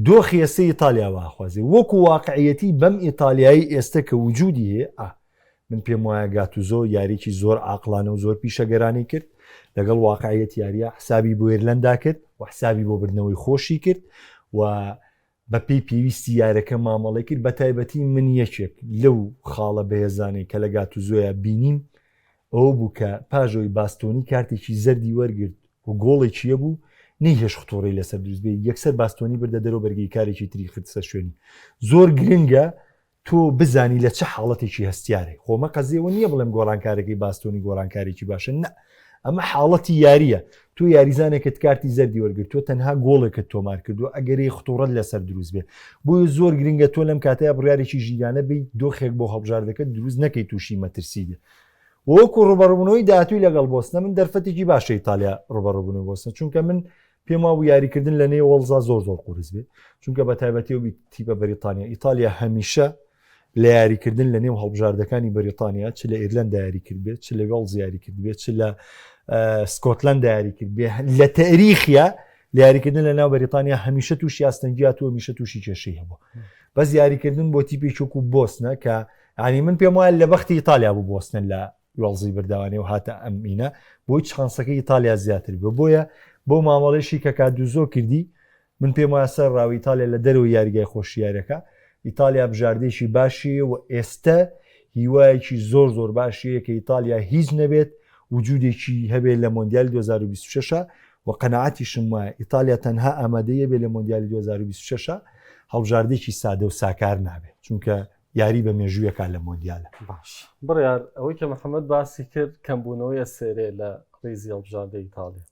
دۆخی ئێستا ئیتالیا واخوازێ وەکو واقعیەتی بەم ئیتالیایی ئێستا کە وجودی هەیە من پێم وایە گاتوزۆ یاریکی زۆر عاقلانە و زۆر پیشەگەرانی کرد لەگەڵ واقعیەت یاریە حسابی بۆ ئێرلەندا کرد و حسابی بۆ بردنەوەی خۆشی کرد و بە پێی پێویستی یارەکە مامەڵی کرد بە تایبەتی من یەکێک لەو خاڵە بەهێزانەی کە لە گاتوزۆیە بینیم ئەوە بوو کە پاژۆی باستۆنی کارتێکی زەردی وەرگرت و گۆڵێکیە بوو نەیهێش خوتۆڕی لەسەر دروست بێ یەکسەر باستۆنی بردە دەرەوە بەرگی کارێکی تری خرتسە شوێنی زۆر گرنگە تۆ بزانی لە چه حاڵەتێکی هەستیارێ خۆمە قەزیەوە نییە بڵێم گۆڕانکارێکی باستۆنی گۆڕانکارێکی باشە نه ئەمە حاڵەتی یاریە تۆ یاریزانێکت کارتی زەردی وەرگرت تۆ تەنها گۆڵێکت تۆمار کردو ئەگەری خوتۆڕەت لەسەر دروست بێ بۆی زۆر گرنگە تۆ لەم کاتەیە بڕیارێکی ژیرانە بی دۆخێک بۆ هەڵبژاردەکەت دروست نەکەی تووشی مەترسی بێ وەکو ڕوبەڕوبوونەوەی داهاتووی لەگەڵ بۆستنە من دەرفەتێکی باشە ئیتالیا ڕوبەڕووبوونەوەی بۆستنە چونکە من پێم وابوو یاریکردن لە نێو وەڵزا زۆر قورس بێ چونکە بە تایبەتیەوە تیپە بەریتانیا ئیتالیا هەمیشە لە یاریکردن لە نێو هەڵبژاردەکانی بەریتانیا چ لە ئێرلەندا یاری کرد بێت چ لە وێڵز یاری کرد بێت چ لە سکۆتلند یاری کرد لە تاریخە لە یاریکردن لە ناو بەریتانیا هەمیشە تووشی ئاستەنگیات و هەمیشە تووشی کێشەی هەبوو بەس یاریکردن بۆ تیپی چووک و بۆستنە کە ینی من پێم وایە لە بەختی ئیتالیا بوو بۆستن لە وێڵزی برداوانێ و هاتە ئەمینە بۆی چانسەکە ئیتالیا زیاتر بوو بۆیە بۆ مامەڵێشی کە کاتدوزۆ کردی من پێم وایە سەر ڕاوی ئیتالیا لە دەرەوە یاریگای خۆشیارەکە ئیتالیا بژاردێکی باشی و ئێستا هیوایەکی زۆر باشیە کە ئیتالیا هیچ نەبێت وجودێکی هەبێت لە مۆندیال 2026 و قەنەعەتیشم وایە ئیتالیا تەنها ئامادەیە بێت لە مۆندیالی 2026 هەڵبژاردێکی سادە و ساکار نابێت چونکە یاری بە مێژوویەکە لە مۆندیالە باش بڕیار ئەوەی کە محەممەد باسی کرد کەمبوونەوەی سێرێ لە ڕیزی هەڵبژاردەی ئیتالیا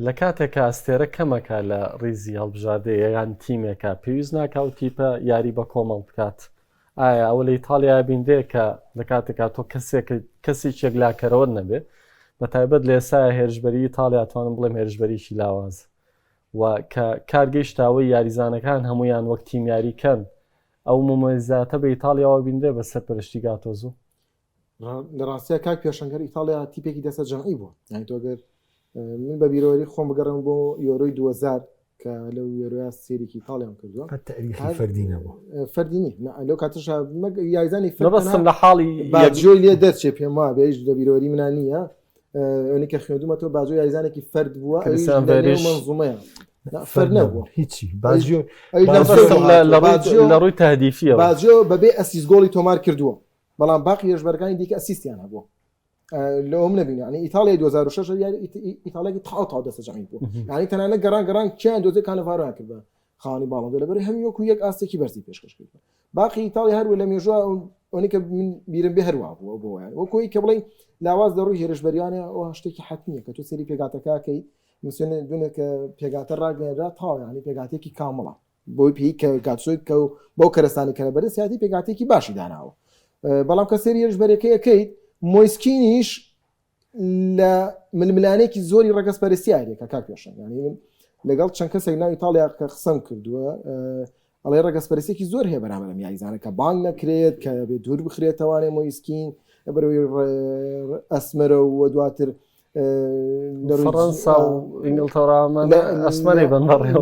لە کاتێکە ئەستێرە کەمەکە لە ڕیزی هەڵبژاردەیە یان تیمێکە پێویست ناکاو تیپە یاری بە کۆمەڵ بکات ئایا ئەوە لە ئیتالیا بیندێ کە لە کاتێکا تۆ کەسێکێک لاکەرەوە نەبێت بە تایبەت لە ئێستا هێرشبەری ئیتالیا توانم بڵێم هێرشبەریشی لاواز و کە کارگەیشتاوەی یاریزانەکان هەمویان وەک تیم یاریکەن ئەو ممەزاتە بە ئیتالیاەوە بیندێ بە سەرپەرشتی گاتۆزوو لە ڕاستیە کاک پێشەنگەر ئیتالیا تیپێکی دەسە جەمعی بوو یانی تۆگەر من بە بیرۆری خۆم بگەڕم بۆ یۆرۆی 2000 کە لەو یۆرۆیا سێریکی ئیتالیام کردووە فەردی نەبوو فەردینی لەو کاتش یاریزانی نەبەستم لە حاڵی باجۆی لێ دەرچێ پێم وایە بێژ لە بیرۆری منان نییە ئەوەی کە خوێندومەتەوە باجۆ یاریزانێکی فەرد بووە منزومەیە فەرد نەبووە هیچی لە ڕووی تهدیفیە باجۆ بەبێ ئەسیس گۆڵی تۆمار کردووە بەڵام باقی هێرشبەرەکانی دیکە ئەسیستیان هەبووە لەوم نبینی ینی ئیتالیا 2006 ئیتالیا تاو دەسە جەمعی بوو ینی تەنانە گەڕان کیان دۆزێ کانەڤارۆیان کرد بە خاوەنی باڵندە لەبەر هەمی وەکو یەک ئاستێکی بەرزی پێشکەش کرد باقی ئیتالیا هەروە لە مێژووە ئەوەی کە من بیرم بێ هەروە بووە بۆ وەکوی کە بڵێ لاواز دەڕووی هێرشبەریانە ئەو شتێکی حتمیە کە تۆ سەری پێگاتەکەکەی مسێنە دوونە کە پێگاتە ڕاگەێنرا تاو ینی پێگاتێکی کامڵە بۆی پێی کە گاتسۆی کە بۆ کەرەستانی کە بەرە سیاتی پێگاتێکی باشی داناوە بەڵام کە سەری هێرشبەرەکەی ئەەکەیت مۆیسکینیش لە ململانێکی زۆری ڕەگەزپەرستیارێکە کاک پێشەنگ ینی من لەگەڵ چەند کەسێک ناو ئیتالیا کە قسەم کردووە ئەڵێ ڕەگەزپەرستێکی زۆر هەیە بەرامبەر یاریزانە کە بانگ نەکرێت کە بێ دوور بخرێتەوانێ مۆیسکین بەرەوەی ئەسمەرە و دواتر فەڕەنسا و ئینگلتەرا ئەسمەری بەنبەڕێ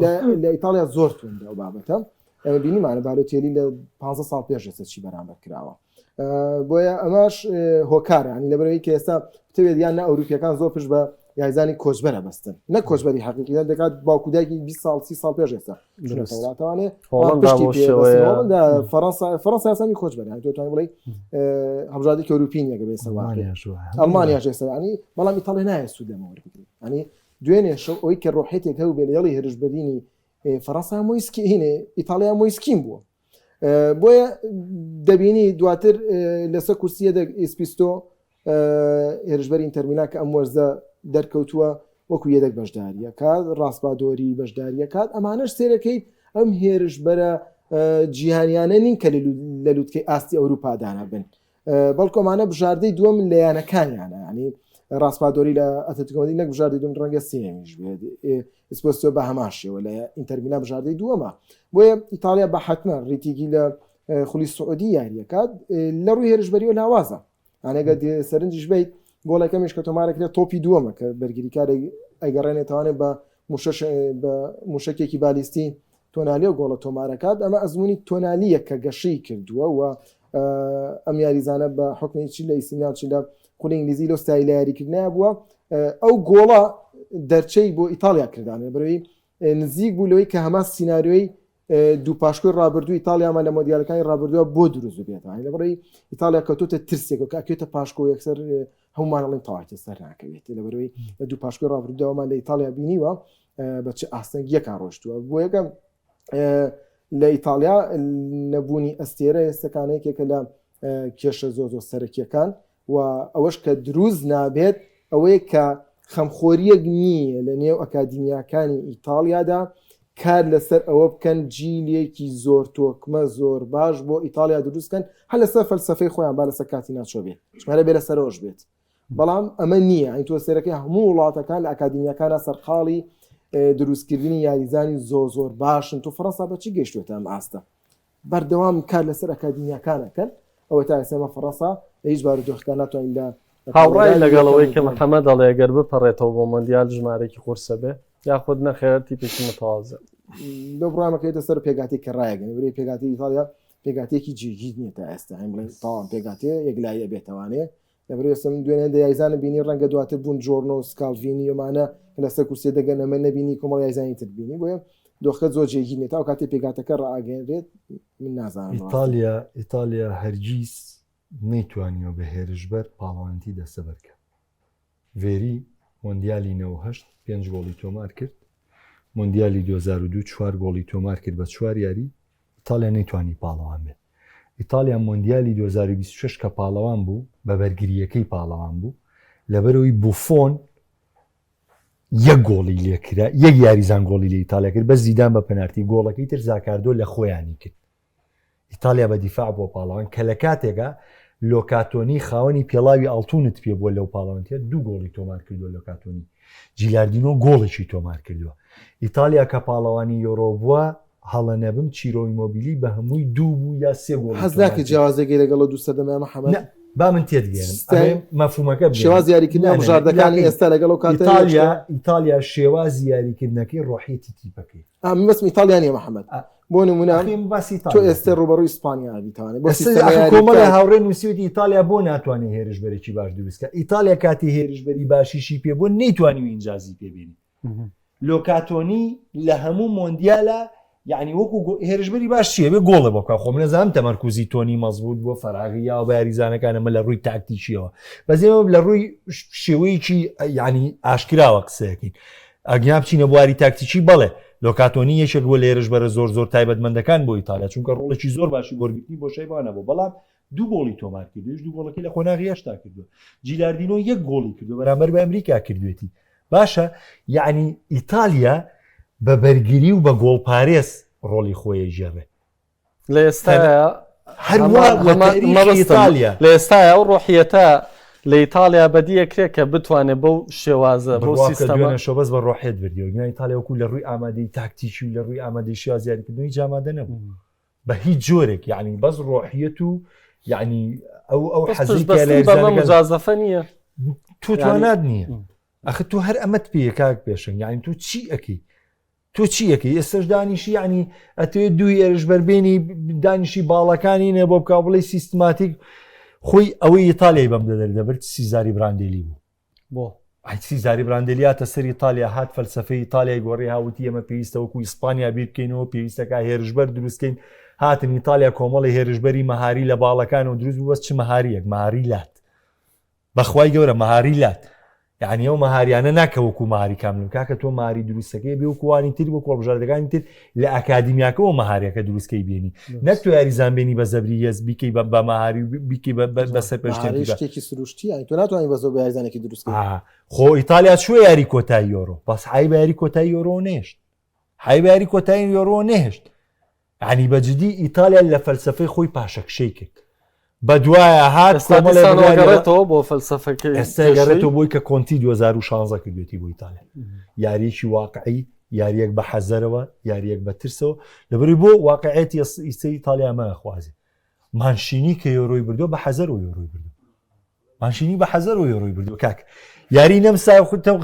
لە ئیتالیا زۆر توندە ئەو بابەتە ئەمە بینیمانە بالۆتێلی لە 15 ساڵ پێش ئێستا چی بەرامبەر کراوە بۆیە ئەماش هۆکارە ینی لەبەرەوەی کە ئێستا بتەوێت یان نە ئەوروپیەکان زۆر پشت بە یاریزانی کۆچبەرە بەستن نە کۆچبەری حەقیقیان دەکات باوکودایکی 20 ساڵ 30 ساڵ پێش ئێستا وڵاتەوانێ فەڕەنسا یاسامی کۆچبەر تۆتوانین بڵێ هەڵبژاردێکی ئەوروپینیەکە بێ ئەڵمانیا ێستا ینی بەڵام ئیتاڵیا نایە سوودەمە وەربگرێت ینی دوێنێ شەو ئەوەی کە ڕۆحێتێک هەبوو بێ لەڵی هێرشبەرینی فەڕەنسا مۆیسکینێ ئیتاڵیا مۆیسکین بووە بۆیە دەبینی دواتر لەسەر کورسیە ئیسپیستۆ هێرشبەری ئینتەرمیلا کە ئەم وەرزە دەرکەوتووە وەکو یەدەک بەشداریە کات ڕاستبادۆری بەشداریە کات ئەمانەش سێرەکەی ئەم هێرشبەرە جیهانیانە نین کە لە لووتکەی ئاستی ئەوروپا دانا بن بەڵکۆمانە بژاردەی دووەم لە یانەکانیانە ینی ڕاستبادۆری لە ئەتلتیکۆ نەک بژاردەی دوم ڕەنگە سێمیش بێت ئیسپۆستۆ بە هەماشەوە لە ئینتەرمیلا بژاردەی دووەمە بۆیە ئیتالیا بە حتمە ڕیتیگی لە خولی سعودی یاریەکات لە ڕووی هێرشبەری و لاوازە ئەنەگە سەرنجش بیت گۆڵەکەمیش کە تۆمارەکرێت تۆپی دووەمە کە بەرگریکارێک ئەگەڕێنێتوانێت بە موشکێکی بالیستی تۆنالی و گۆڵە تۆمارەکات ئەمە ئەزمموی تۆنالیە کە گەشەی کردووە و ئەم یاریزانە بە حکمێکی لە ئیسیناچ لە قولی ئینگلیزی لە ستای لە یاریکردنیان بووە ئەو گۆڵە دەرچەی بۆ ئیتالیا کردانێ بەرەوەی نزیک بوو لەوەی کە هەما سینناریۆی دوو پاشکۆی ڕابردوو ئیتالیامان لە مۆدیالەکانی ڕابردووە بۆ دروست بێتەوە لەبەرەوەی ئیتالیا کەوتۆتە ترسێک و کاکێتە پاشکۆ یەکسەر هەمومانەڵین تاواتی سەر ناکەوێت لەبەرەوەی لە دوو پاشکۆی ڕابردووەمان لە ئیتالیا بینیوە بە چه ئاستەنگیەکان ڕۆشتووە بۆ یەکەم لە ئیتالیا نەبوونی ئەستێرە ئێستەکانێکێکە لە کێشە زۆ سەرەکیەکان و ئەوەش کە دروست نابێت ئەوەیە کە خەمخۆریەک نییە لە نێو ئەکادیمیاکانی ئیتالیادا کار لەسەر ئەوە بکەن جیلێکی زۆر تۆکمە زۆر باش بۆ ئیتالیا دروستکەن هەر لەسەر فەلسەفەی خۆیان با لەسەر کاتی ناچۆ بێت ژمارە بێ لەسەرەوەش بێت بەڵام ئەمە نییە ئەین تۆ سێرەکەی هەموو وڵاتەکان لە ئەکادیمیاکانە سەرقاڵی دروستکردنی یاریزانی زۆر باشن تو فەڕەنسا بەچی گەیشتوێتە ئەم ئاستە بەردەوام کار لەسەر ئەکادیمیاکانەکەن ئەوە تا ئێستا فەڕەنسا هیچ بارودۆخەکان ناتوانین لە هاوڕای لەگەڵەوەی کە محەممەد دەڵێ گەر بپەڕێتەوە بۆ مۆندیال ژمارەی قورسە بێ یاخود نەخێر تیپێکی متەواضع لە بڕامەکەیتە سەر پێگاتی کەڕایەگەنی بری پێگاتی ئیتالیا پێگاتێکی جیگیت نیە تا ئێستا هەم بڵێن تاوان پێگاتێ یەکلایە بێتەوانێ لەبرێسم دوێنێ دەیزانە بینی ڕەنگە دواتر بوون جۆرنۆ و سکالڤینی ئەمانە لەسەر کورسێ دەگەن ئەمە نەبینی کۆمەڵ یازانی تر بینی بۆیە دۆخەکە زۆر جێگی نێت تا کاتێ پێگاتەکە ڕاگەێنرێت من نازانم ئیتالیا هەرگیز نەیتوانیەوە بە هێرشبەر پاڵەوانتی دەستە بەرکە ڤێری مۆندیالی 98 5 گۆڵی تۆمار کرد مۆندیالی 2002 4 گۆڵی تۆمار کرد بە 4 یاری ئیتالیا نەیتوانی پاڵەوان بێت ئیتالیا مۆندیالی 2026 کە پاڵەوان بوو بە بەرگریەکەی پاڵەوان بوو لەبەرەوەی بوفۆن یەک گۆڵی لێکرا یەک یاریزان گۆڵی لە ئیتالیا کرد بە زیدان بە پەنارتی گۆڵەکەی تر زاکاردۆ لە خۆیانی کرد ئیتالیا بە دیفاع بۆ پاڵەوان کە لە کاتێکە لۆکاتۆنی خاوەنی پێڵاوی ئاڵتونت پێ بووە لەو پاڵەوانتە 2 گۆڵی تۆمار کردووە لۆکاتۆنی جیلاردینۆ گۆڵێکی تۆمار کردووە ئیتالیا کە پاڵەوانی یۆرۆ بووە هەڵە نەبم چیرۆی مۆبیلی بە هەمووی 2 بوو یا 3 گۆڵ حەزناکە جیاوازەکەی لەگەڵ دو سەردەمە محەممەد با من تێدگەێنم مەفهومەکە شێواز یاریکردنی بژاردەکانی ئێستا لەگەڵ کات ئیتالیا شێواز یاریکردنەکەی ڕۆحیەتی تیپەکەی بەسم ئیتالیانی محەممەد بۆ نمونە تۆ ئێستا ڕوبەڕووی ئیسپانیا بیتوانێت کۆمەڵی هاوڕێ نووسیوتی ئیتالیا بۆ ناتوانێت هێرشبەرێکی باش دروستکە ئیتالیا کاتی هێرشبەری باشیشی پێ بۆ نەیتوانی و ئینجازی پێبینی لۆکاتۆنی لە هەموو مۆندیالە یعنی وەکو هێرشبەری باش چیە بێ گۆڵە بۆکە خۆ منەزانم تەمەرکوزی تۆنی مەزبوط بۆ فەراغی یا بە یاریزانەکانەمە لە ڕووی تاکتیکیەوە بەزێمە لە ڕووی شێوەیەکی ینی ئاشکراوە قسەیەکەین ئەگیا بچینە بواری تاکتیکی بەڵێ لۆکاتۆنی یەکێک بۆ لە هێرشبەرە زۆر تایبەتمەندەکان بۆ ئیتالیا چونکە ڕۆڵێکی زۆر باشی بۆرگرتنی بۆ شەیبانە بۆ بەڵام 2 گۆڵی تۆمار کردوش 2 گۆڵەکەی لە خۆناغی هێشتا کردووە جیلاردینۆ 1 گۆڵی کردو بەرامبەر بە ئەمریکا کردوێتی باشە یعنی ئیتالیا بە بەرگری و بە گۆڵپارێز ڕۆڵی خۆی ژێڕێ لە ئێستا ئیتالیا لە ئێستاە ئەو ڕۆحیەتە لە ئیتالیا بەدیەکرێت کە بتوانێت بەو شێوازە بۆ سیستەمە شۆبەز بە ڕۆحێت بردیەوە ئیتالیاوەکو لە ڕووی ئامادەی تاکتیکی و لە ڕووی ئامادەی شیازیاریکردنەوەی جامادە نەبوو بە هیچ جۆرێک یعنی بەس ڕۆحیەت و یعنی ئەو حەزی مجازەفە نییە توانات نییە ئەخ تو هەر ئەمەت پێ کاک پێشن یعنی تو چی ئەەکەی تۆ چیەکەی ئێستش دانیشی ینی ئەتوێت دوی ئێرشبەربێنی دانیشی باڵەکانی نێ بۆ بکە بڵێ سیستماتیک خۆی ئەوەی ئیتالیا بەم دەدەبێت سیزاری براندێلی بوو بۆ سیزاری براندێلیاتە سەر ئیتالیا هات فەلسفەی ئیتالیای گۆڕی هاوتی ئەمە پێویستەوەکو ئیسپانیا بیرکەینەوە پێویستەکە هێرشبەر دروستکەین هاتن ئیتالیا کۆمەڵی هێرشبەری مەهاری لە باڵەکانەوە دروست بوو بەس چ مەهاریەک مەهاری لات بەخوای گەورە مەهاری لات یعنی ئەو مەهاریانە ناکەوەکو ماری کاملم کاکە تۆ ماری دروستەکەی بێ وکوانی تر بۆ کۆڵبژاردەکانی تر لە ئەکادیمیاکەەوە مەهاریەکە دروستکەی بێنی نەک تو یاریزان بێنی بە زەبری هێز بیکەی بە مەهاری بیکەی بەسەر پێشتێکی سروشتی تۆ ناتوانانی بە زۆر بە یاریزانێکی دروست خۆ ئیتالیا چوە یاری کۆتایی یۆرۆ بەس حای بە یاری کۆتایی یۆرۆ نێشت حای بە یاری کۆتایی یۆرۆ نێهشت ینی بەجددی ئیتالیا لە فەلسفەی خۆی پاشەکشەی کرد بە دوایە هات ئێستاگەڕێتەوە بۆ فەلسفەکەی ئێستاگەڕێتەوە بۆی کە کۆنتی 2016 کردوێتی بۆ ئیتالیا یاریەکی واقعی یاریەک بە حەزەرەوە یاریەک بە ترسەوە لەبەری بۆ واقعەتی ئیسەی ئیتالیا مەخوازێ مانشینی کە یۆرۆی بردووە بە حەزەر و یۆرۆی بردو مانشینی بە حەزەر و یۆرۆی بردو کاک یاری نەمسا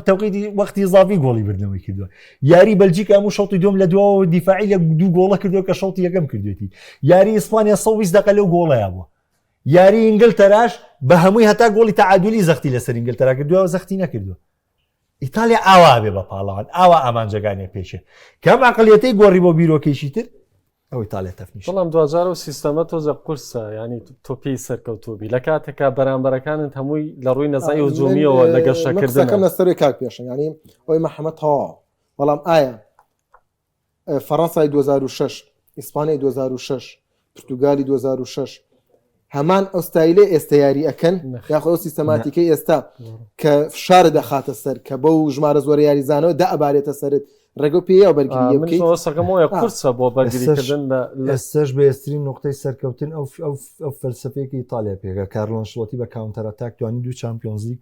تەوقیتی وەختی زاوی گۆڵی بردنەوەی کردووە یاری بەلجیک هەموو شەڵی دوم لە دواوە دیفاعی لە 2 گۆڵە کردووە کە شەڵی یەکەم کردوێتی یاری ئیسپانیا 120 دقیقە لەو گۆڵەیە بووە یاری ئینگلتەراش بە هەمووی هەتا گۆڵی تەعادولی زەختی لەسەر ئینگلتەرا کردووە زەختی نەکردووە ئیتالیا ئاوا بێ بە پاڵەوان ئاوا ئامانجەکانی پێچێ کەم عقلیەتەی گۆڕی بۆ بیرۆکەیشی تر ئەو ئیتالیا تەفنیش بەڵام 2000 و سیستەمە تۆزە قورسە ینی تۆپی سەرکەوتوبی لە کاتێکا بەرامبەرەکانت هەمووی لە ڕووی نەزایی و جومیەوە لە گەشەکردنەکەم لەسەری کاک پێشن ینی ئەوی مەحەمەد تەواو بەڵام ئایا فەڕەنسای 2006 ئیسپانیای 2006 پرتوگالی 2006 هەمان ئەو ستایلێ ئێستا یاری ئەەکەن یاخۆ ئەو سیستەماتیکەی ئێستا کە فشارە دەخاتە سەر کە بەو ژمارە زۆر یاریزانەوە دا ئەبارێتە سەرت ڕێگە پێ و بەرگری بکەیتەکەمەوە قورسە بۆ بەرگریکردن لەسەش بەێسترین نقطەی سەرکەوتن ئەو فەلسفەیەکی ئیتالیا پێگە کارلۆن شڵۆتی بە کاونتەر ئەتاک توانی 2 چامپیۆنز لیگ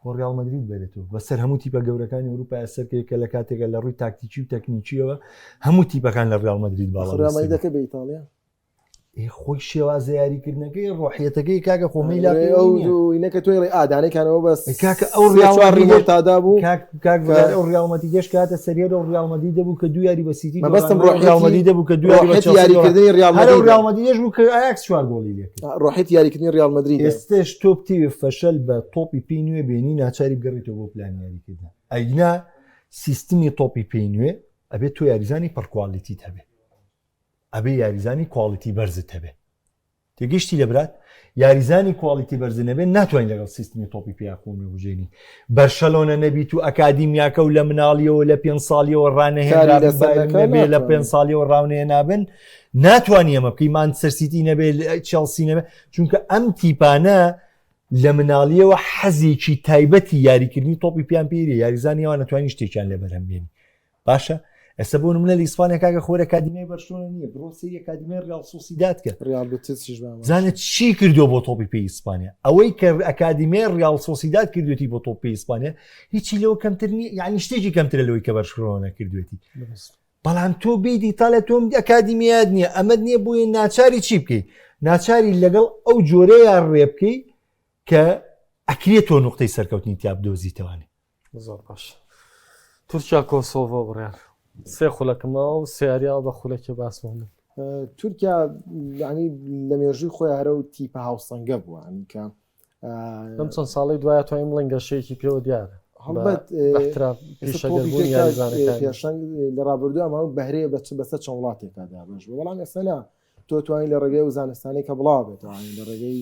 بۆ ڕیال مەدرید بێتەوە بەسەر هەموو تیپە گەورەکانی ئەوروپا سەرکەیەکە لە کاتێکە لە ڕووی تاکتیکی و تەکنیکیەوە هەموو تیپەکان لە ڕیال مەدرید باڵا دەکە بە ئیتالیا خۆی شێوازە یاریکردنەکەی ڕۆحیەتەکەی کاکە خۆمەی لا ئینەکە توێ ئادانەکانەوە بەس کاکە ئەو ڕیمۆنتادا بوو ئەو ڕیاڵمەتی گەشت کاتە سەریێر و ڕیاڵمەدی دەبوو کە 2 یاری بە سیتی بەستم ڕیاڵمەدی دەبوو کە 2 یاری بە یاریکردنی ڕیاڵمەدی دەش بوو کە ئایاکس 4 گۆڵی لێکرد ڕۆحێت یاریکردنی ڕیال مەدرید ئێستش تۆ بتێوێ فەشەل بە تۆپی پێی نوێ بێنی ناچاری بگەڕێتەوە بۆ پلان یاریکردن ئەینا سیستمی تۆپی پێی نوێ ئەبێت تۆ یاریزانی پڕکوالیتیت هەبێ ئەبێ یاریزانی کواڵیتی بەرزت هەبێ تێگەشتی لەبرات یاریزانی کواڵیتی بەرزنەبێت ناتوانین لەگەڵ سیستمی تۆپی پیاخۆمی بژێنی بەرشەلۆنە نەبییت و ئەکادیمیاکە و لە مناڵیەوە لە 5 ساڵیەوە ڕانەهێنابێ لە 5 ساڵیەوە ڕاونێ نابن ناتوانانی ئەمە بکەی مانچستەر سیتی نەبێت چێلسی نەبێت چونکە ئەم تیپانە لە مناڵیەوە حەزێکی تایبەتی یاریکردنی تۆپی پیان پێری یاریزانیەوە ناتوانانی شتێکیان لە بەرهەم بێنی باشە ئێستا بۆ نمونە لە ئیسپانیا کاکە خۆر ئەکادیمیای بەرشلۆنە نییە بڕۆ سەری ئەکادیمیای ڕیال سۆسیداد کە زانت چی کردو بۆ تۆپی پێی ئیسپانیا ئەوەی کە ئەکادیمیای ڕیال سۆسیداد کردوێتی بۆ تۆپی ئیسپانیا هیچی لەوە کەمتر نیە یعنی شتێکی کەمترە لەوەی کە بەرشلۆنە کردوێتی بەڵام تۆ بیدی تا لە تۆم ئەکادیمیات نییە ئەمەد نییە بۆیە ناچاری چی بکەی ناچاری لەگەڵ ئەو جۆرەیان ڕێ بکەی کە ئەکرێتەوە نقطەی سەرکەوتنی تیا بدۆزیتەوانێ زۆر باش تورکیا کۆسۆڤۆ بڕیان سێ خولەکەمەوە و سیاریا بە خولەکی باسمە تورکیا ینی لە مێژووی خۆی هەرە و تیپە هاوسەنگە بووە کە ئەم چەند ساڵی دوایە توانین بڵێن گەشەیەکی پێوە دیارە پێشنگ لە ڕابردوو ئەمە بەهرەیە بەسەر چەند وڵاتێکادا بەش بەڵام ئێستا تۆ توانین لە ڕێگەی و زانستانی کە بڵاو بێتەوە لە ڕێگەی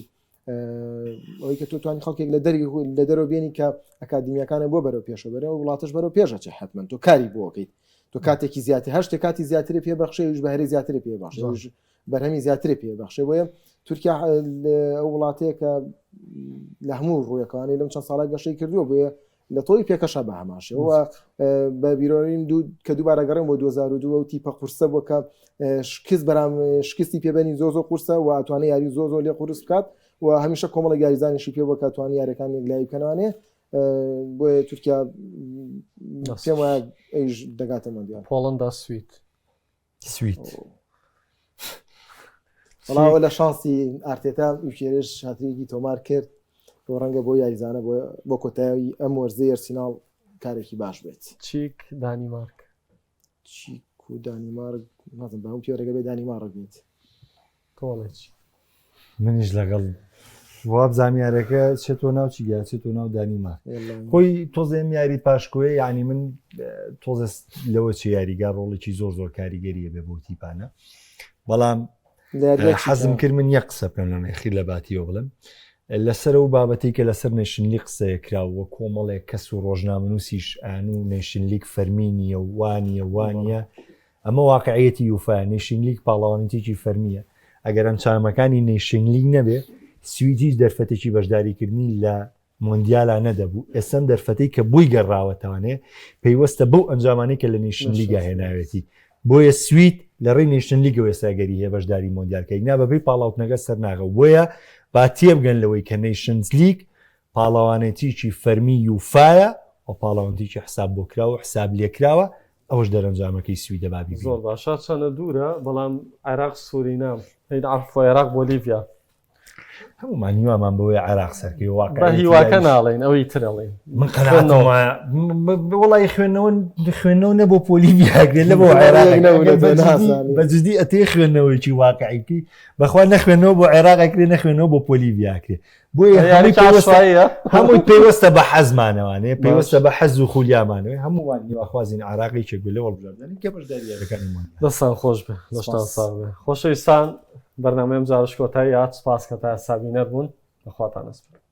ئەوەی کە تۆ توانی خەڵکێک لە دەرەوە بێنی کە ئەکادیمیەکانە بۆ بەرەو پێشە بەرە و وڵاتش بەرەو پێشەچێ حتمما تۆ کاری بۆکەیت تۆ کاتێکی زیاتر هەشتێک کاتی زیاتری پێ بەخشەویش بەهرەی زیاتری پێ بەخشە بەرهەمی زیاتری پێ بەخشە بۆیە تورکیا ئەو وڵاتەیە کە لە هەموو ڕوویەکانی لەم چەند ساڵای گەشەی کردووە بۆیە لە تۆی پێکەشە بە هەماشەوە بە بیرۆین کە دووبارە گەڕێن بۆ 2002 و تیپە قورسە بۆ کە شکست بەرام شکستی پێبەنی زۆ قورسە و ئەتوانێت یاری زۆ لێ قورس بکات و هەمیشە کۆمەڵە یاریزانیشی پێ بۆ کاتوانی یاریەکان یەکلایی بکەنەوانێ بۆیە تورکیا پێم وایە ئەیش دەگاتە مەندیان پۆڵەندا سویت بەڵاوە لە شانسی ئارتێتا وشێرش هاترێکی تۆمار کرد بۆ ڕەنگە بۆ یاریزانە بۆ کۆتایی ئەم وەرزەی ئەرسیناڵ کارێکی باش بێت چیک دانیمارک چیک و دانیمارک نازم بە هەم پێوەرەگە بێ دانیمارک بێت تۆڵێکی منیش لەگەڵ واب زانیارەکە چێتۆ ناو چیگە چێتۆ ناو دانیمارک خۆی تۆزێم یاری پاشکۆیە یعنی من تۆزە لەوە چی یاریگار ڕۆڵێکی زۆر کاریگەریە بێ بۆ تیپانە بەڵام حەزم کرد من یەک قسە پێم لەمەخی لە باتیەوە بڵم لەسەر و بابەتی کە لەسەر نێشنلیگ قسەیە کراوە کۆمەڵێک کەس و ڕۆژنامەنووسیش ئەن و نێشنلیگ فەرمینیە وانە ئەمە واقعەتی یوفا نێشنلیگ پاڵاوانێتێکی فەرمیە ئەگەر ئەم چارمەکانی نێشنلیگ نەبێ سویدیش دەرفەتێکی بەشداریکردنی لە مۆندیالا نەدەبوو ئێسم دەرفەتەی کە بووی گەڕاوەتەوانێ پێیوەستە بەو ئەنجامانی کە لە نێشنلیگا هێناوێتی بۆیە سوید لە ڕێی نێشنلیگەوە ئێستاگەری هەیە بەشداری مۆندیالکەی نا بەبێ پاڵاوتنەکە سەر ناغە بۆیە با تێبگەن لەوەی کە نێشنز لیگ پاڵاوانێتیکی فەرمی یوفایە و پاڵاوانتیکی حساب بۆ کراوە حساب لێکراوە ئەوش دەرەنجامەکەی سویدە بابی زۆر باشە چەنە دوورە بەڵام عێراق سوورینام عەفوە عێراق بۆلیڤیا هەمومان نیوامان بەوەی عێراق سەرکەی بە هیواکە ناڵێن ئەوەی ترەڵێن من قەناعەتەوە وەڵی خوێندنەوە نەبۆ پۆلیڤیاگرێت لە بۆ عێراق بەجددی ئەتێ خوێندنەوەیکی واقعیکی بەخوا نەخوێنەوە بۆ عێراقەکرێ نەخوێنەوە بۆ پۆلیڤیاکرێ بۆیە هەمووی پێوەستە بە حەزمانەوانێ پێوەستە بە حەز و خولیامانەوەی هەمووان نیواخوازین عێراقێکێک بێ لەوە بژاردنی کە بەشداریەکانمان دەستان خۆش بێ دەشتان ساڵ بێ خۆشەویستان بەرنامەیەم جارش کۆتایی هات سپاس کە تا سابینەر بوون بەخواتان ئەسپێرم